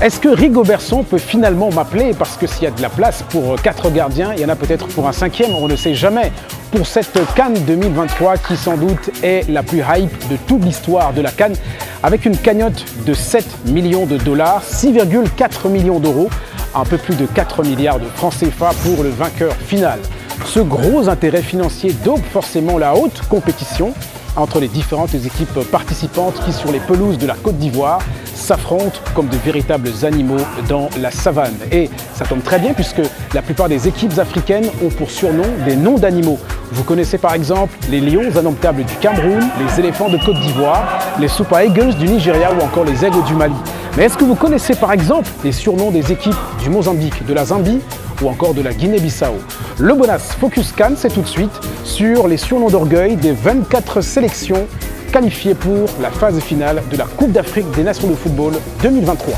Est-ce que Rigobertson peut finalement m'appeler? Parce que s'il y a de la place pour 4 gardiens, il y en a peut-être pour un 5e, on ne sait jamais. Pour cette CAN 2023 qui sans doute est la plus hype de toute l'histoire de la CAN, avec une cagnotte de 7 millions de dollars, 6,4 millions d'euros, un peu plus de 4 milliards de francs CFA pour le vainqueur final. Ce gros intérêt financier dope forcément la haute compétition entre les différentes équipes participantes qui, sur les pelouses de la Côte d'Ivoire, s'affrontent comme de véritables animaux dans la savane. Et ça tombe très bien puisque la plupart des équipes africaines ont pour surnom des noms d'animaux. Vous connaissez par exemple les lions indomptables du Cameroun, les éléphants de Côte d'Ivoire, les Super Eagles du Nigeria ou encore les aigles du Mali. Mais est-ce que vous connaissez par exemple les surnoms des équipes du Mozambique, de la Zambie ou encore de la Guinée-Bissau? Le Bonas Focus CAN, c'est tout de suite sur les surnoms d'orgueil des 24 sélections qualifiées pour la phase finale de la Coupe d'Afrique des Nations de football 2023.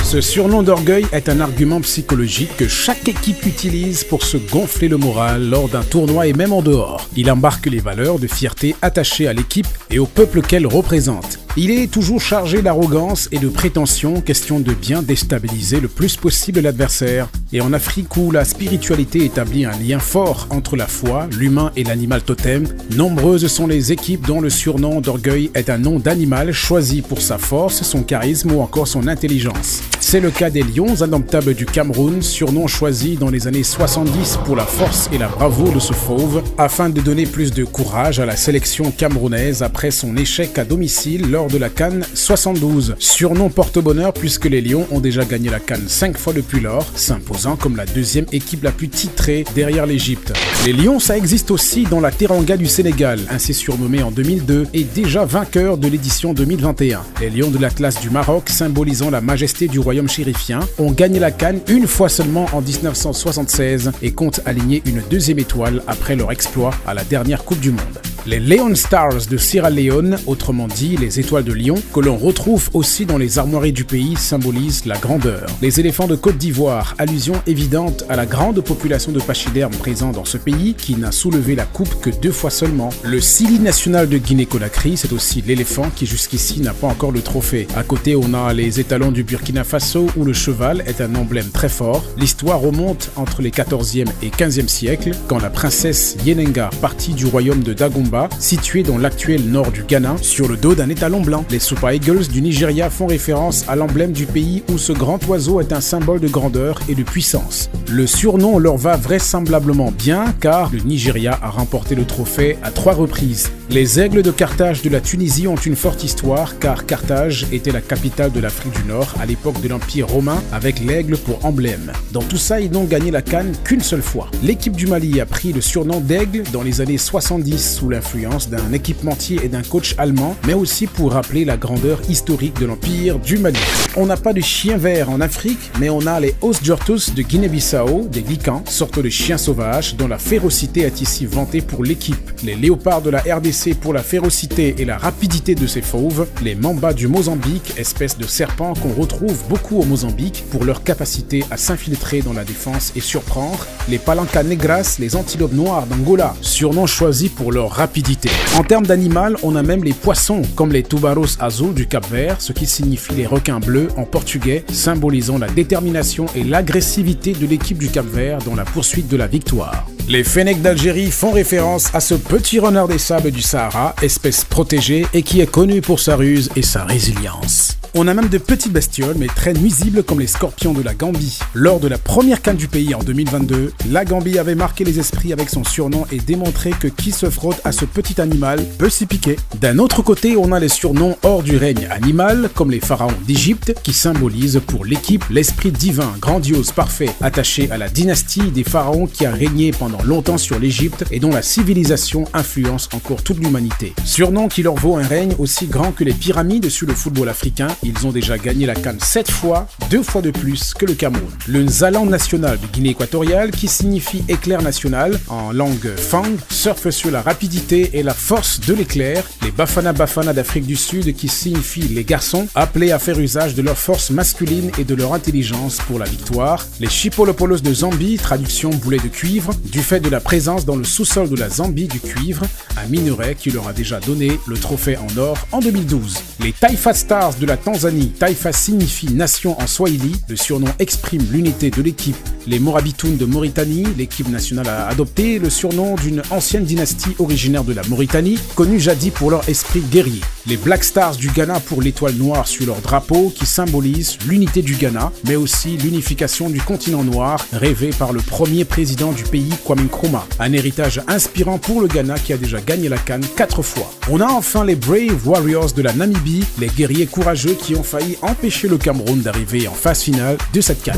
Ce surnom d'orgueil est un argument psychologique que chaque équipe utilise pour se gonfler le moral lors d'un tournoi et même en dehors. Il embarque les valeurs de fierté attachées à l'équipe et au peuple qu'elle représente. Il est toujours chargé d'arrogance et de prétention, question de bien déstabiliser le plus possible l'adversaire. Et en Afrique où la spiritualité établit un lien fort entre la foi, l'humain et l'animal totem, nombreuses sont les équipes dont le surnom d'orgueil est un nom d'animal choisi pour sa force, son charisme ou encore son intelligence. C'est le cas des lions indomptables du Cameroun, surnom choisi dans les années 70 pour la force et la bravoure de ce fauve, afin de donner plus de courage à la sélection camerounaise après son échec à domicile lors de la CAN 72. Surnom porte-bonheur puisque les Lions ont déjà gagné la CAN 5 fois depuis lors, s'imposant comme la deuxième équipe la plus titrée derrière l'Égypte. Les Lions, ça existe aussi dans la Teranga du Sénégal, ainsi surnommé en 2002 et déjà vainqueur de l'édition 2021. Les Lions de l'Atlas du Maroc, symbolisant la majesté du royaume chérifien, ont gagné la CAN une fois seulement en 1976 et comptent aligner une deuxième étoile après leur exploit à la dernière Coupe du Monde. Les Leon Stars de Sierra Leone, autrement dit les étoiles de Lion, que l'on retrouve aussi dans les armoiries du pays, symbolisent la grandeur. Les éléphants de Côte d'Ivoire, allusion évidente à la grande population de pachydermes présents dans ce pays qui n'a soulevé la coupe que 2 fois seulement. Le Sili national de Guinée-Conakry, c'est aussi l'éléphant qui jusqu'ici n'a pas encore le trophée. À côté, on a les étalons du Burkina Faso où le cheval est un emblème très fort. L'histoire remonte entre les 14e et 15e siècles quand la princesse Yenenga partit du royaume de Dagomba, situé dans l'actuel nord du Ghana, sur le dos d'un étalon blanc. Les Super Eagles du Nigeria font référence à l'emblème du pays où ce grand oiseau est un symbole de grandeur et de puissance. Le surnom leur va vraisemblablement bien car le Nigeria a remporté le trophée à 3 reprises. Les aigles de Carthage de la Tunisie ont une forte histoire car Carthage était la capitale de l'Afrique du Nord à l'époque de l'Empire romain avec l'aigle pour emblème. Dans tout ça, ils n'ont gagné la CAN qu'une seule fois. L'équipe du Mali a pris le surnom d'aigle dans les années 70 sous l'influence d'un équipementier et d'un coach allemand, mais aussi pour rappeler la grandeur historique de l'Empire du Mali. On n'a pas de chien vert en Afrique, mais on a les Osdjortus de Guinée-Bissau, des Glicans, sorte de chiens sauvages dont la férocité est ici vantée pour l'équipe. Les léopards de la RDC pour la férocité et la rapidité de ces fauves, les mambas du Mozambique, espèce de serpents qu'on retrouve beaucoup au Mozambique pour leur capacité à s'infiltrer dans la défense et surprendre, les palancas negras, les antilopes noires d'Angola, surnom choisi pour leur rapidité. En termes d'animal, on a même les poissons, comme les tubarões azul du Cap-Vert, ce qui signifie les requins bleus en portugais, symbolisant la détermination et l'agressivité de l'équipe du Cap-Vert dans la poursuite de la victoire. Les fennecs d'Algérie font référence à ce petit renard des sables du Sahara, espèce protégée et qui est connu pour sa ruse et sa résilience. On a même de petites bestioles mais très nuisibles comme les scorpions de la Gambie. Lors de la première CAN du pays en 2022, la Gambie avait marqué les esprits avec son surnom et démontré que qui se frotte à ce petit animal peut s'y piquer. D'un autre côté, on a les surnoms hors du règne animal comme les pharaons d'Égypte qui symbolisent pour l'équipe l'esprit divin, grandiose, parfait, attaché à la dynastie des pharaons qui a régné pendant longtemps sur l'Égypte et dont la civilisation influence encore toute l'humanité. Surnom qui leur vaut un règne aussi grand que les pyramides sur le football africain. Ils ont déjà gagné la CAN 7 fois, 2 fois de plus que le Cameroun. Le Nzalan national de Guinée équatoriale, qui signifie éclair national en langue fang, surfe sur la rapidité et la force de l'éclair. Les Bafana Bafana d'Afrique du Sud, qui signifient les garçons, appelés à faire usage de leur force masculine et de leur intelligence pour la victoire. Les Chipolopolos de Zambie, traduction boulet de cuivre, du fait de la présence dans le sous-sol de la Zambie du cuivre, un minerai qui leur a déjà donné le trophée en or en 2012. Les Taifa Stars de la Tanzanie Tanzanie. Taifa signifie nation en swahili. Le surnom exprime l'unité de l'équipe. Les Morabitoun de Mauritanie, l'équipe nationale a adopté le surnom d'une ancienne dynastie originaire de la Mauritanie, connue jadis pour leur esprit guerrier. Les Black Stars du Ghana pour l'étoile noire sur leur drapeau qui symbolise l'unité du Ghana, mais aussi l'unification du continent noir rêvé par le premier président du pays, Kwame Nkrumah. Un héritage inspirant pour le Ghana qui a déjà gagné la CAN 4 fois. On a enfin les Brave Warriors de la Namibie, les guerriers courageux qui ont failli empêcher le Cameroun d'arriver en phase finale de cette CAN.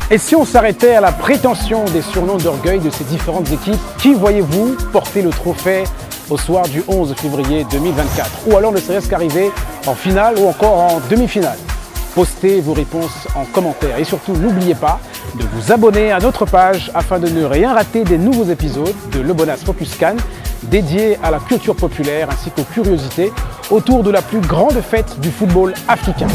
Et si on s'arrêtait à la prétention des surnoms d'orgueil de ces différentes équipes, qui voyez-vous porter le trophée au soir du 11 février 2024? Ou alors ne serait-ce qu'arriver en finale ou encore en demi-finale? Postez vos réponses en commentaire et surtout n'oubliez pas de vous abonner à notre page afin de ne rien rater des nouveaux épisodes de Le Bonas Focus CAN dédiés à la culture populaire ainsi qu'aux curiosités autour de la plus grande fête du football africain.